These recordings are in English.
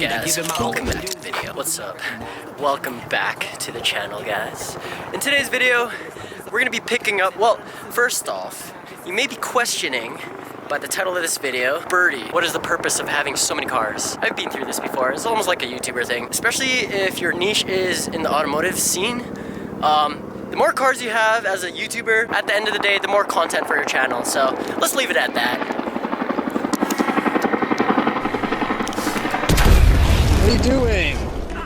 Guys, welcome back to the video. What's up? Welcome back to the channel, guys. In today's video, we're gonna be picking up, well, first off, you may be questioning by the title of this video, Birdie, what is the purpose of having so many cars? I've been through this before. It's almost like a YouTuber thing, especially if your niche is in the automotive scene. The more cars you have as a YouTuber, at the end of the day, the more content for your channel. So let's leave it at that. What are you doing?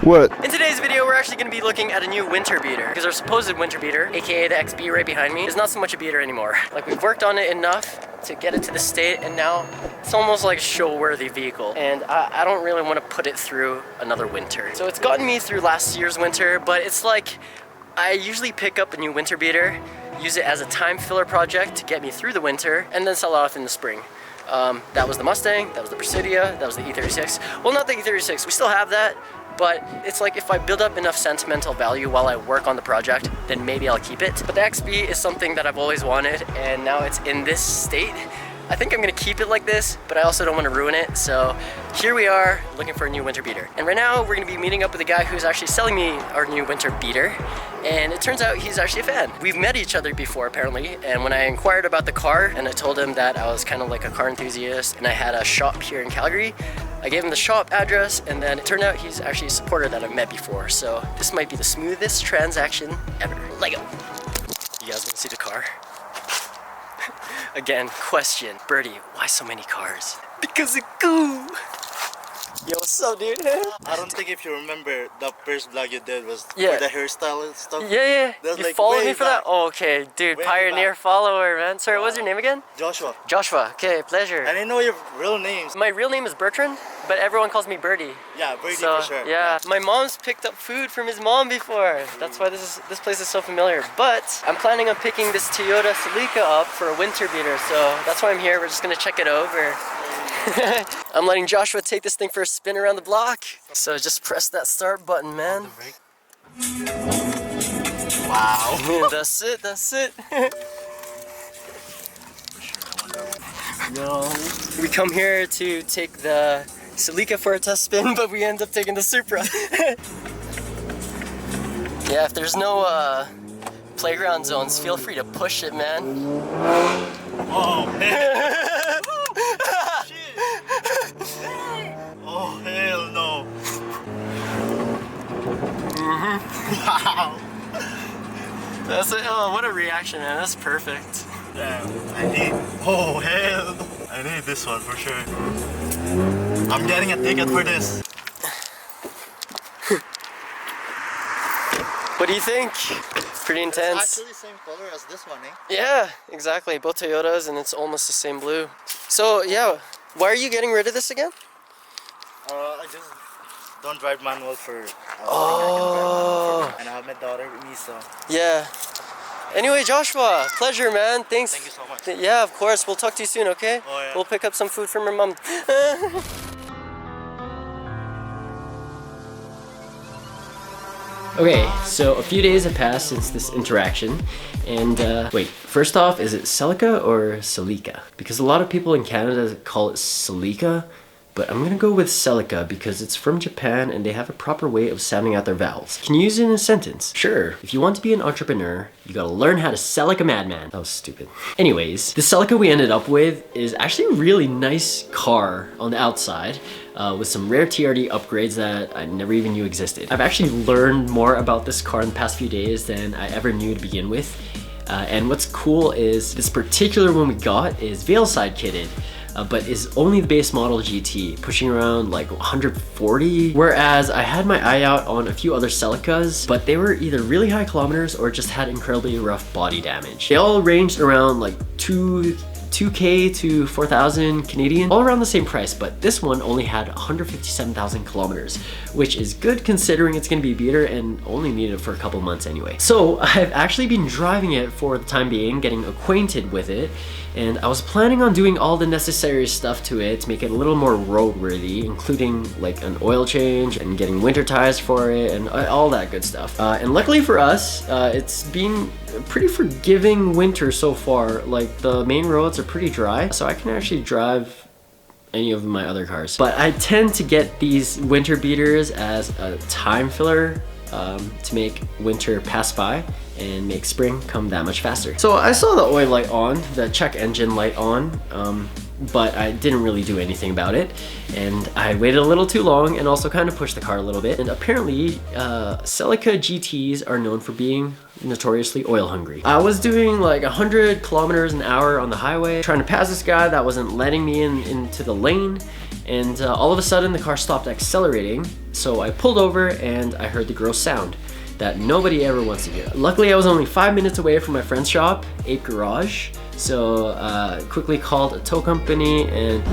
What? In today's video, we're actually going to be looking at a new winter beater, because our supposed winter beater, aka the XB right behind me, is not so much a beater anymore. Like, we've worked on it enough to get it to the state, and now it's almost like a show-worthy vehicle, and I don't really want to put it through another winter. So it's gotten me through last year's winter, but it's like I usually pick up a new winter beater, use it as a time filler project to get me through the winter, and then sell it off in the spring. That was the Mustang, that was the Presidia, that was the E36. Well, not the E36, we still have that, but it's like if I build up enough sentimental value while I work on the project, then maybe I'll keep it. But the XB is something that I've always wanted, and now it's in this state. I think I'm gonna keep it like this, but I also don't want to ruin it. So here we are looking for a new winter beater. And right now we're gonna be meeting up with a guy who's actually selling me our new winter beater. And it turns out he's actually a fan. We've met each other before apparently. And when I inquired about the car and I told him that I was kind of like a car enthusiast and I had a shop here in Calgary, I gave him the shop address, and then it turned out he's actually a supporter that I've met before. So this might be the smoothest transaction ever. Lego. You guys wanna see the car? Again, question, Birdie, why so many cars? Because of goo! Yo, what's up, dude? I don't think if you remember, the first vlog you did was for Yeah. the hairstyle and stuff. Yeah. That's You like followed way me for that? back. Oh, okay, dude, Way pioneer back. follower, man. Sorry, what's your name again? Joshua. Joshua, okay, pleasure. I didn't know your real names. My real name is Bertrand, but everyone calls me Birdie. Yeah, Brady So, for sure. yeah, my mom's picked up food from his mom before. That's why this place is so familiar. But I'm planning on picking this Toyota Celica up for a winter beater, so that's why I'm here. We're just gonna check it over. I'm letting Joshua take this thing for a spin around the block. So just press that start button, man. Wow. That's it, that's it. No. We come here to take the Celica for a test spin, but we end up taking the Supra. Yeah, if there's no playground zones, feel free to push it, man. Oh, hell. Shit. Oh, hell no. Wow. That's it. Oh, what a reaction, man. That's perfect. Damn, oh, hell no. I need this one for sure. I'm getting a ticket for this. What do you think? Pretty intense. It's actually same color as this one, eh? Yeah, exactly. Both Toyotas, and it's almost the same blue. So, yeah. Why are you getting rid of this again? I just don't drive manual for. Oh. And I have my daughter with me, so. Yeah. Anyway, Joshua, pleasure, man. Thanks. Thank you so much. Yeah, of course. We'll talk to you soon, okay? Oh, yeah. We'll pick up some food from your mom. Okay, so a few days have passed since this interaction, and wait, first off, is it Celica or Celica? Because a lot of people in Canada call it Celica, but I'm gonna go with Celica because it's from Japan and they have a proper way of sounding out their vowels. Can you use it in a sentence? Sure. If you want to be an entrepreneur, you gotta learn how to sell like a madman. That was stupid. Anyways, the Celica we ended up with is actually a really nice car on the outside. With some rare TRD upgrades that I never even knew existed. I've actually learned more about this car in the past few days than I ever knew to begin with. And what's cool is this particular one we got is Veilside kitted, but is only the base model GT, pushing around like 140. Whereas I had my eye out on a few other Celicas, but they were either really high kilometers or just had incredibly rough body damage. They all ranged around like 2 2K to 4,000 Canadian, all around the same price, but this one only had 157,000 kilometers, which is good considering it's gonna be a beater and only needed for a couple months anyway. So I've actually been driving it for the time being, getting acquainted with it, and I was planning on doing all the necessary stuff to it to make it a little more roadworthy, including like an oil change and getting winter tires for it and all that good stuff. And luckily for us, it's been a pretty forgiving winter so far. Like the main roads are pretty dry, so I can actually drive any of my other cars. But I tend to get these winter beaters as a time filler to make winter pass by and make spring come that much faster. So I saw the oil light on, the check engine light on, but I didn't really do anything about it. And I waited a little too long and also kind of pushed the car a little bit. And apparently, Celica GTs are known for being notoriously oil hungry. I was doing like 100 kilometers an hour on the highway, trying to pass this guy that wasn't letting me into the lane. And all of a sudden the car stopped accelerating. So I pulled over and I heard the gross sound that nobody ever wants to hear. Luckily, I was only 5 minutes away from my friend's shop, Ape Garage. So quickly called a tow company and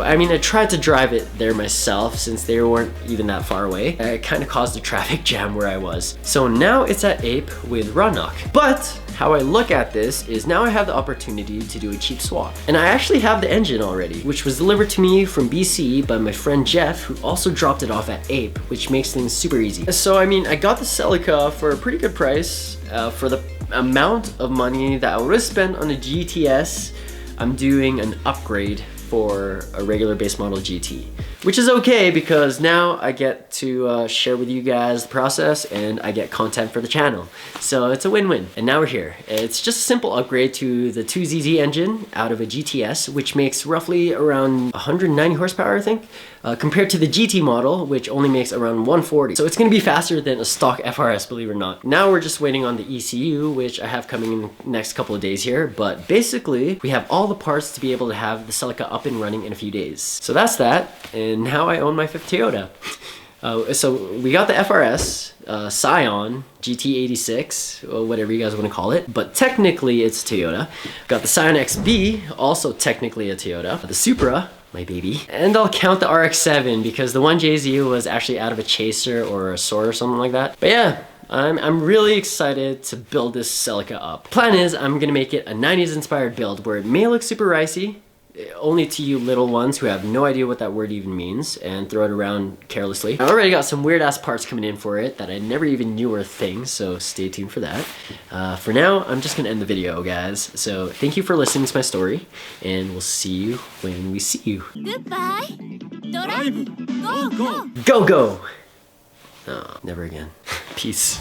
I mean, I tried to drive it there myself since they weren't even that far away. It kind of caused a traffic jam where I was. So now it's at Ape with Roanoke. But how I look at this is now I have the opportunity to do a cheap swap. And I actually have the engine already, which was delivered to me from BC by my friend Jeff, who also dropped it off at Ape, which makes things super easy. So I mean, I got the Celica for a pretty good price. For the amount of money that I would have spent on a GTS, I'm doing an upgrade for a regular base model GT, which is okay because now I get to share with you guys the process and I get content for the channel. So it's a win-win. And now we're here. It's just a simple upgrade to the 2ZZ engine out of a GTS, which makes roughly around 190 horsepower, I think, compared to the GT model, which only makes around 140. So it's gonna be faster than a stock FRS, believe it or not. Now we're just waiting on the ECU, which I have coming in the next couple of days here. But basically, we have all the parts to be able to have the Celica up and running in a few days. So that's that, and now I own my 5th Toyota. So we got the FRS, Scion, GT86, or whatever you guys want to call it, but technically it's Toyota. Got the Scion XB, also technically a Toyota. The Supra, my baby. And I'll count the RX-7 because the 1JZ was actually out of a Chaser or a Soar or something like that. But yeah, I'm really excited to build this Celica up. Plan is I'm gonna make it a 90s inspired build where it may look super ricey, only to you little ones who have no idea what that word even means and throw it around carelessly. I already got some weird ass parts coming in for it that I never even knew were a thing, so stay tuned for that. For now, I'm just gonna end the video, guys. So thank you for listening to my story, and we'll see you when we see you. Goodbye. Drive. Go, go. Go, go. Oh, never again. Peace.